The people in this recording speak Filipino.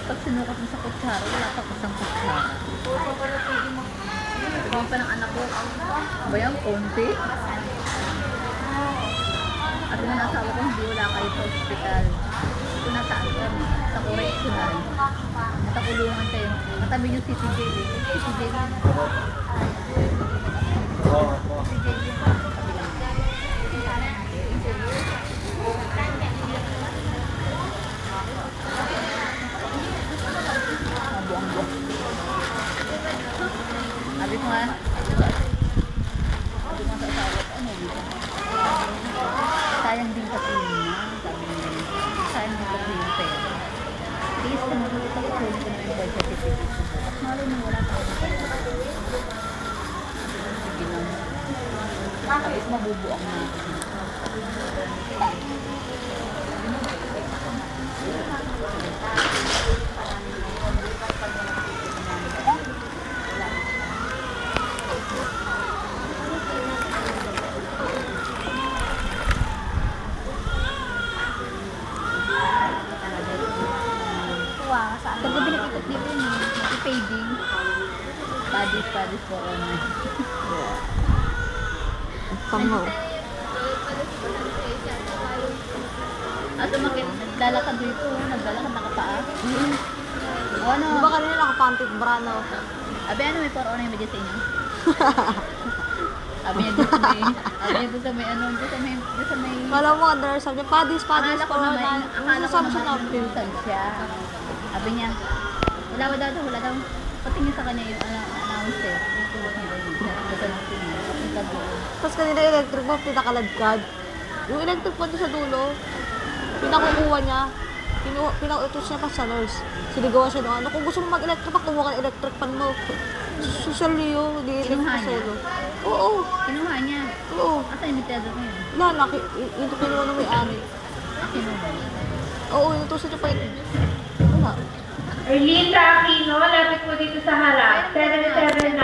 Pag sinukat mo sa kutsara, wala pa kusang kutsara. Sabihin pa ng anak ko, ba yan, konti? At yung nasawa ko, hindi wala kayo sa hospital. Ito nataan ko sa correctional. Natakulungan kayo. Katabi yung CCJ. CCJ lang. CCJ lang. Sabi ko nga sa asawa ko, ano dito? Sayang din kasi yun na, sabi niya. Sayang din kasi yung pera. Please, kung magluto ko, huli ko na yung birth certificate ko. At malay mo, wala pa ako na pera. Sige na. Tapos mabubuang na ako. Pag binag-ikot dito yun, nag-fading. Padis for honor. Pango. At umakit, naglalakad dito, naglalakad nakapaa. O ano? Di ba kanina nakapantit bra, no? Abi, ano may for honor yung medyo sa inyo? Sabi niya doon sa may ano, doon sa may... Kala mo, Andrea, sabi niya, padis Akala ko for naman, akala ko siya naman pinsan siya. Sabi niya, wala daw. Patingin sa kanya yung announcer. Yung tuwag niya rin. Basta ng tingin. Papunta doon. Tapos kanina electric box, pinakaladkad. Yung electric box sa dulo, pinakukuha niya. Pinautos niya pa sa nurse. Sinigawan siya doon. Ano, kung gusto mo mag-electric box, kumuha ka ng electric pan mo. Social Leo, hindi electric pa solo. Oo. Kinuha niya. Oo. Asa yung mitado na yun? Wala, ito kinuha ng may-ari. Kinuha. Oo, inutusan niya pa yun. Wala. Erlita Aquino, lapit po dito sa harap. 77 na.